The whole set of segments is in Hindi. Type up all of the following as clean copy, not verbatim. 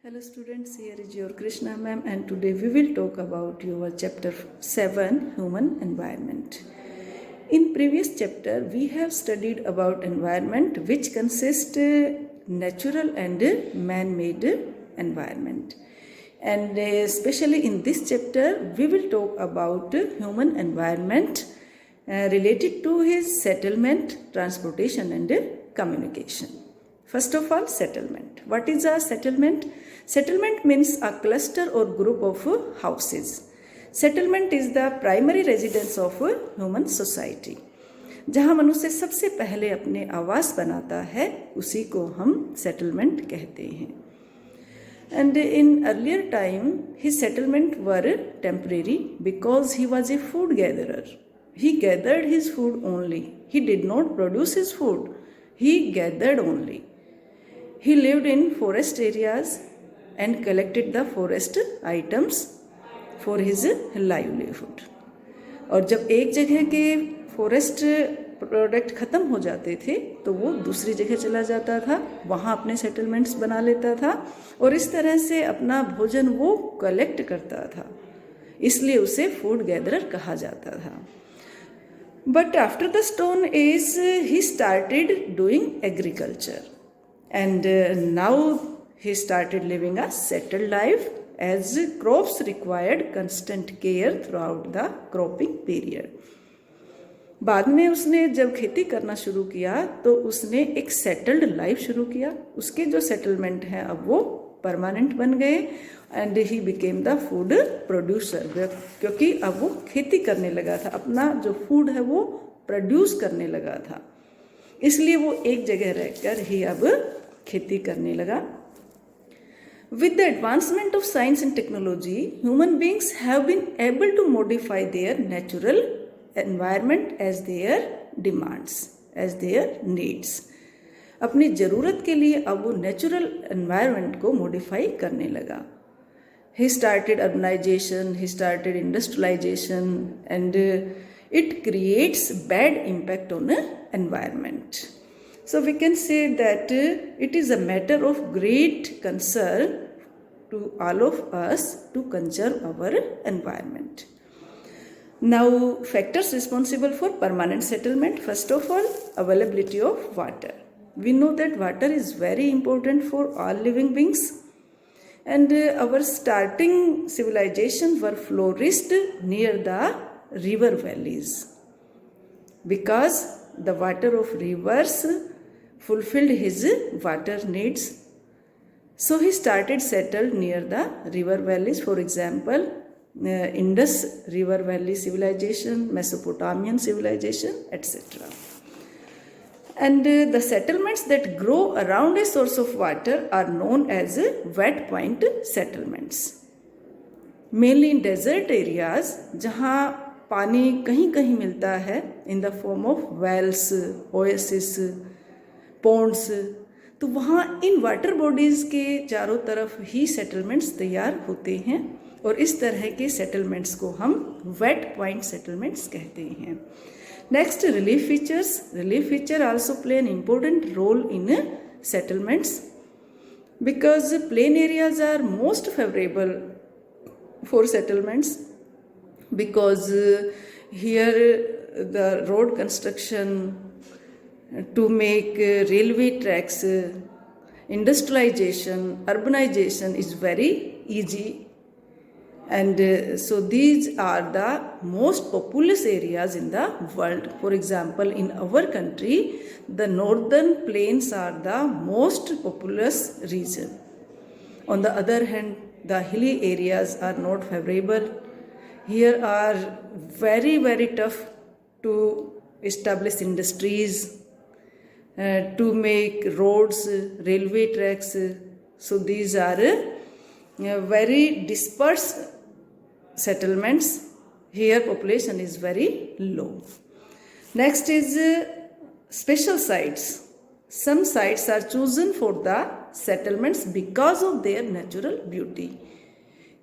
Hello students, here is your Krishna ma'am and today we will talk about your chapter 7 human environment. In previous chapter we have studied about environment which consists natural and man-made environment. And especially in this chapter we will talk about human environment related to his settlement, transportation and communication. First of all, settlement. What is a settlement? Settlement means a cluster or group of houses. Settlement is the primary residence of human society. जहाँ मनुष्य सबसे पहले अपने आवास बनाता है उसी को हम settlement कहते हैं. And in earlier time, his settlement were temporary because he was a food gatherer. He gathered his food only. He did not produce his food. He gathered only. He lived in forest areas and collected the forest items for his livelihood. और जब एक जगह के फॉरेस्ट प्रोडक्ट ख़त्म हो जाते थे तो वो दूसरी जगह चला जाता था, वहाँ अपने सेटलमेंट्स बना लेता था और इस तरह से अपना भोजन वो कलेक्ट करता था, इसलिए उसे फूड गैदरर कहा जाता था. But after the stone age he started doing agriculture and now he started living a settled life as crops required constant care throughout the cropping period. बाद में उसने जब खेती करना शुरू किया तो उसने एक सेटल्ड लाइफ शुरू किया. उसके जो सेटलमेंट हैं अब वो परमानेंट बन गए and he became the food producer, क्योंकि अब वो खेती करने लगा था, अपना जो फूड है वो प्रोड्यूस करने लगा था, इसलिए वो एक जगह रहकर ही अब खेती करने लगा. With the advancement of science and technology, human beings have been able to modify their natural environment as their demands, as their needs. अपनी ज़रूरत के लिए अब वो नेचुरल एनवायरनमेंट को मॉडिफाई करने लगा. He started urbanization, he started industrialization and it creates bad impact on the environment. So we can say that it is a matter of great concern to all of us to conserve our environment. Now, factors responsible for permanent settlement. First of all, availability of water. We know that water is very important for all living beings, and our starting civilizations were flourished near the river valleys because the water of rivers fulfilled his water needs. So he started settled near the river valleys. For example, Indus river valley civilization, Mesopotamian civilization, etc. And the settlements that grow around a source of water are known as wet point settlements. Mainly in desert areas, जहाँ पानी कहीं कहीं मिलता है in the form of wells, oasis, ponds, तो वहाँ इन वाटर बॉडीज़ के चारों तरफ ही सेटलमेंट्स तैयार होते हैं और इस तरह के सेटलमेंट्स को हम वेट पॉइंट सेटलमेंट्स कहते हैं. Next, relief features. Relief feature also play an important role in settlements because plain areas are most favourable for settlements because here the road construction to make railway tracks, industrialization, urbanization is very easy, and so these are the most populous areas in the world. For example, in our country, the northern plains are the most populous region. On the other hand, the hilly areas are not favorable. Here are very, very tough to establish industries, to make roads, railway tracks. So these are very dispersed settlements. Here population is very low. Next is special sites. Some sites are chosen for the settlements because of their natural beauty.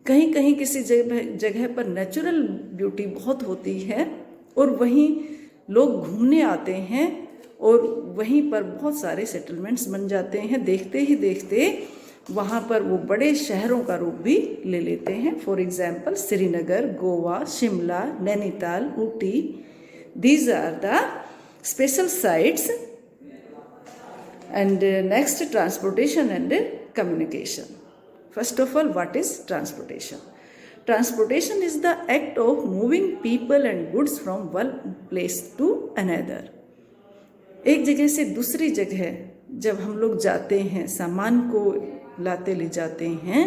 कहीं कहीं किसी जगह पर नेचुरल ब्यूटी बहुत होती है और वहीं लोग घूमने आते हैं और वहीं पर बहुत सारे सेटलमेंट्स बन जाते हैं. देखते ही देखते वहाँ पर वो बड़े शहरों का रूप भी ले लेते हैं। For example Srinagar, Goa, Shimla, Nainital, Ooty, these are the special sites. And next, transportation and communication. First of all, what is transportation? Transportation is the act of moving people and goods from one place to another. एक जगह से दूसरी जगह जब हम लोग जाते हैं, सामान को लाते ले जाते हैं,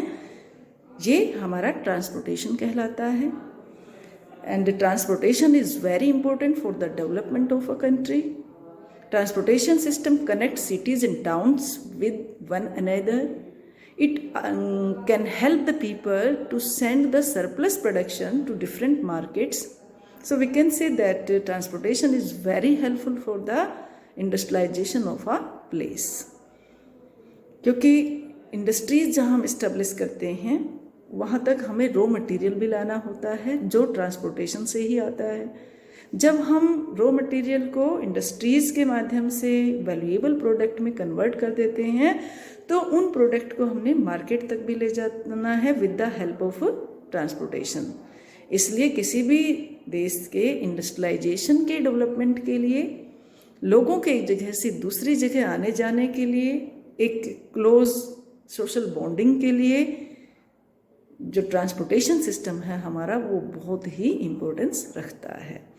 ये हमारा ट्रांसपोर्टेशन कहलाता है। And transportation is very important for the development of a country. Transportation system connects cities and towns with one another. It can help the people to send the surplus production to different markets. So we can say that transportation is very helpful for the industrialization of a place. क्योंकि इंडस्ट्रीज जहाँ हम इस्टेब्लिश करते हैं वहाँ तक हमें रॉ मटेरियल भी लाना होता है जो ट्रांसपोर्टेशन से ही आता है। जब हम रॉ मटेरियल को इंडस्ट्रीज़ के माध्यम से वैल्यूएबल प्रोडक्ट में कन्वर्ट कर देते हैं तो उन प्रोडक्ट को हमने मार्केट तक भी ले जाना है with the help of transportation. इसलिए किसी भी देश के इंडस्ट्रियलाइजेशन के डेवलपमेंट के लिए, लोगों के एक जगह से दूसरी जगह आने जाने के लिए, एक क्लोज सोशल बॉन्डिंग के लिए जो ट्रांसपोर्टेशन सिस्टम है हमारा वो बहुत ही इम्पोर्टेंस रखता है।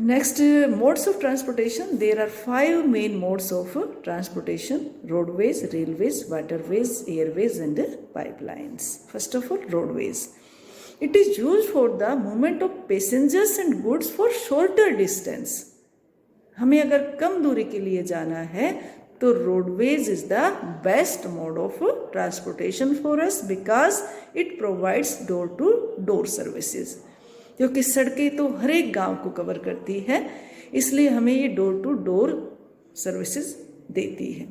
Next, modes of transportation. There are 5 main modes of transportation: roadways, railways, waterways, airways and pipelines. First of all, roadways. It is used for the movement of passengers and goods for shorter distance. हमें अगर कम दूरी के लिए जाना है तो roadways is the best mode of transportation for us because it provides door-to-door services. क्योंकि सड़कें तो हर एक गांव को कवर करती है, इसलिए हमें ये डोर टू डोर सर्विसेज देती है।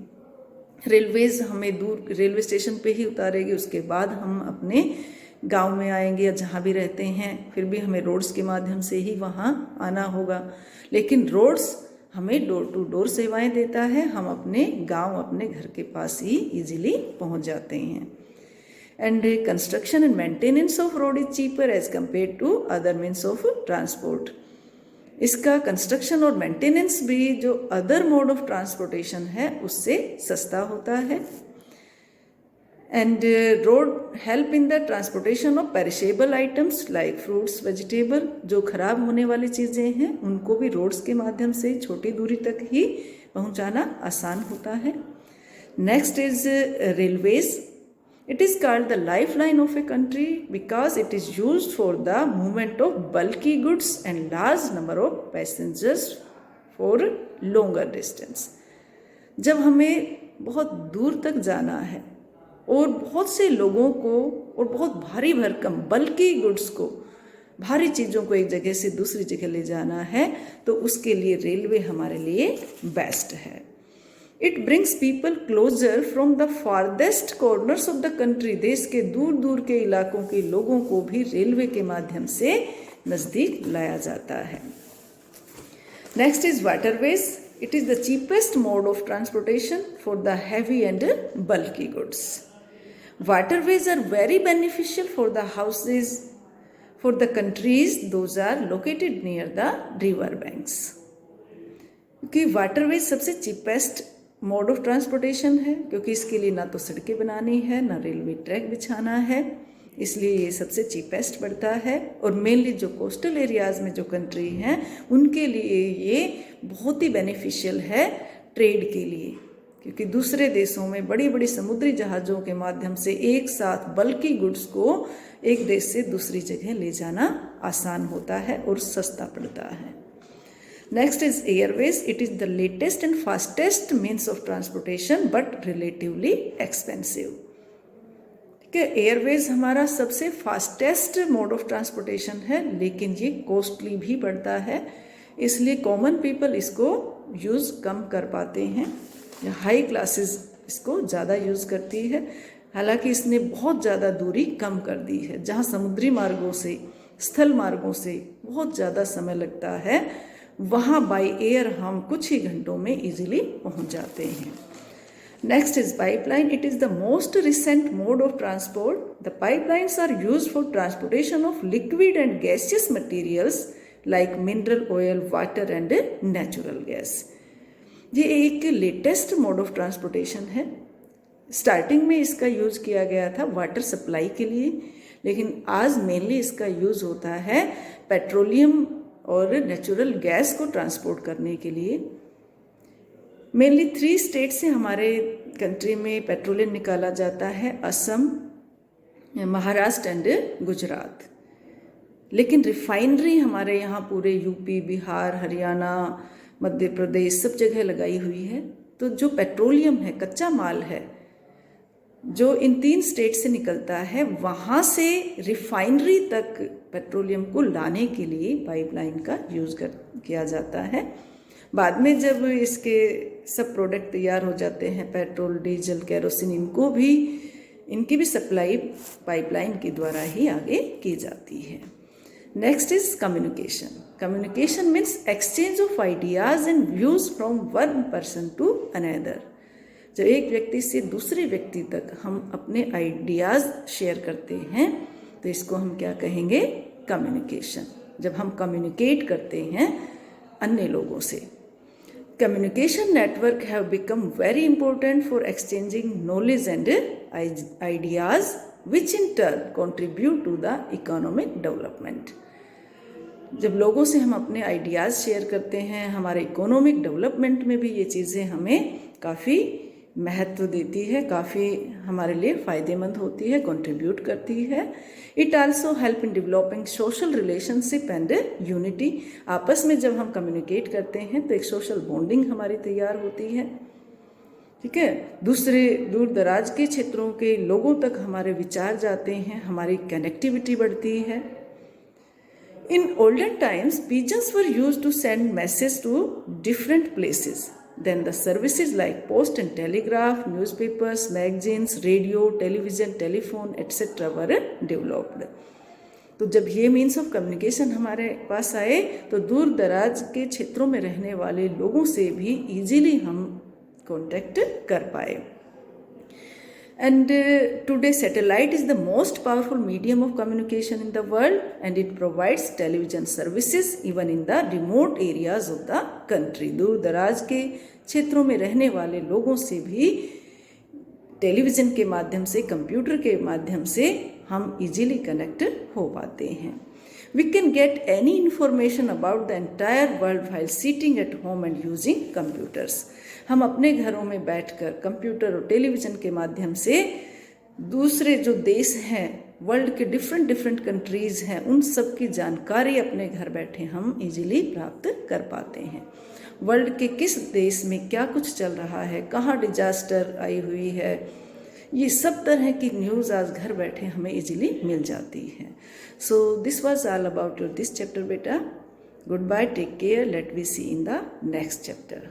रेलवेज़ हमें दूर रेलवे स्टेशन पे ही उतारेगी, उसके बाद हम अपने गांव में आएंगे या जहाँ भी रहते हैं, फिर भी हमें रोड्स के माध्यम से ही वहाँ आना होगा। लेकिन रोड्स हमें डोर टू डोर सेवाएं देता है, हम अपने गांव, अपने घर के पास ही इजीली पहुँच जाते हैं। And construction and maintenance of road is cheaper as compared to other means of transport. इसका कंस्ट्रक्शन और मेंटेनेंस भी जो अदर मोड ऑफ ट्रांसपोर्टेशन है उससे सस्ता होता है। And road help in the transportation of perishable items like fruits, vegetable. जो खराब होने वाली चीज़ें हैं उनको भी रोड्स के माध्यम से छोटी दूरी तक ही पहुंचाना आसान होता है। Next is railways. It is called the lifeline of a country because it is used for the movement of bulky goods and large number of passengers for longer distance. जब हमें बहुत दूर तक जाना है और बहुत से लोगों को और बहुत भारी भरकम बल्कि गुड्स को, भारी चीज़ों को एक जगह से दूसरी जगह ले जाना है तो उसके लिए रेलवे हमारे लिए बेस्ट है। It brings people closer from the farthest corners of the country. देश के दूर दूर के इलाकों के लोगों को भी रेलवे के माध्यम से नज़दीक लाया जाता है। Next is waterways. It is the cheapest mode of transportation for the heavy and bulky goods. Waterways are very beneficial for the houses, for the countries those are located near the river banks. क्योंकि वाटरवेज सबसे चीपेस्ट मोड ऑफ ट्रांसपोर्टेशन है, क्योंकि इसके लिए ना तो सड़कें बनानी है ना रेलवे ट्रैक बिछाना है, इसलिए ये सबसे चीपेस्ट पड़ता है। और मेनली जो कोस्टल एरियाज़ में जो कंट्री हैं उनके लिए ये बहुत ही बेनिफिशियल है ट्रेड के लिए, क्योंकि दूसरे देशों में बड़ी बड़ी समुद्री जहाज़ों के माध्यम से एक साथ बल्कि गुड्स को एक देश से दूसरी जगह ले जाना आसान होता है और सस्ता पड़ता है। Next is airways. It is the latest and fastest means of transportation but relatively expensive. ठीक है, एयरवेज हमारा सबसे फास्टेस्ट मोड ऑफ ट्रांसपोर्टेशन है, लेकिन ये कॉस्टली भी पड़ता है, इसलिए कॉमन पीपल इसको यूज़ कम कर पाते हैं, हाई क्लासेस इसको ज़्यादा यूज़ करती है। हालांकि इसने बहुत ज़्यादा दूरी कम कर दी है, जहाँ समुद्री मार्गों से, स्थल मार्गों से बहुत ज़्यादा समय लगता है, वहाँ बाय एयर हम कुछ ही घंटों में इजीली पहुँच जाते हैं। Next is pipeline. It is the most recent mode of transport. The pipelines are used for transportation of liquid and gaseous materials like mineral oil, water and natural gas. ये एक लेटेस्ट मोड ऑफ ट्रांसपोर्टेशन है. स्टार्टिंग में इसका यूज़ किया गया था वाटर सप्लाई के लिए, लेकिन आज मेनली इसका यूज़ होता है पेट्रोलियम और नेचुरल गैस को ट्रांसपोर्ट करने के लिए. मेनली 3 स्टेट से हमारे कंट्री में पेट्रोलियम निकाला जाता है, असम, महाराष्ट्र एंड गुजरात. लेकिन रिफाइनरी हमारे यहाँ पूरे यूपी, बिहार, हरियाणा, मध्य प्रदेश सब जगह लगाई हुई है. तो जो पेट्रोलियम है, कच्चा माल है, जो इन 3 स्टेट से निकलता है, वहाँ से रिफाइनरी तक पेट्रोलियम को लाने के लिए पाइपलाइन का यूज़ किया जाता है. बाद में जब इसके सब प्रोडक्ट तैयार हो जाते हैं, पेट्रोल, डीजल, केरोसिन, इनकी भी सप्लाई पाइपलाइन के द्वारा ही आगे की जाती है. Next is communication. Communication means exchange of ideas and views from one person to another. जब एक व्यक्ति से दूसरे व्यक्ति तक हम अपने आइडियाज़ शेयर करते हैं तो इसको हम क्या कहेंगे? कम्युनिकेशन. जब हम कम्युनिकेट करते हैं अन्य लोगों से. Communication network have become very important for exchanging knowledge and ideas, which in turn contribute to the economic development. जब लोगों से हम अपने आइडियाज़ शेयर करते हैं, हमारे इकोनॉमिक डेवलपमेंट में भी ये चीज़ें हमें काफ़ी महत्व देती है, काफ़ी हमारे लिए फ़ायदेमंद होती है, कंट्रीब्यूट करती है. It also help in developing social relationship and unity. आपस में जब हम कम्युनिकेट करते हैं तो एक सोशल बॉन्डिंग हमारी तैयार होती है. ठीक है, दूसरे दूर दराज के क्षेत्रों के लोगों तक हमारे विचार जाते हैं, हमारी कनेक्टिविटी बढ़ती है. In olden times pigeons were used to send messages to different places. Then the services like post and telegraph, newspapers, magazines, radio, television, telephone, etc. were developed. तो जब ये मीन्स ऑफ कम्युनिकेशन हमारे पास आए तो दूर दराज के क्षेत्रों में रहने वाले लोगों से भी इजीली हम कॉन्टेक्ट कर पाए. And today satellite is the most powerful medium of communication in the world, and it provides television services even in the remote areas of the country. दूर दराज के क्षेत्रों में रहने वाले लोगों से भी टेलीविज़न के माध्यम से, कंप्यूटर के माध्यम से हम इजीली कनेक्ट हो पाते हैं. We can get any information about the entire world while sitting at home and using computers. हम अपने घरों में बैठकर कंप्यूटर और टेलीविज़न के माध्यम से दूसरे जो देश हैं, वर्ल्ड के डिफरेंट कंट्रीज़ हैं, उन सब की जानकारी अपने घर बैठे हम इजीली प्राप्त कर पाते हैं. वर्ल्ड के किस देश में क्या कुछ चल रहा है, कहाँ डिजास्टर आई हुई है, ये सब तरह की न्यूज़ आज घर बैठे हमें इजीली मिल जाती है. So this was all about your this chapter बेटा. Good bye, take care, let we see in the next chapter.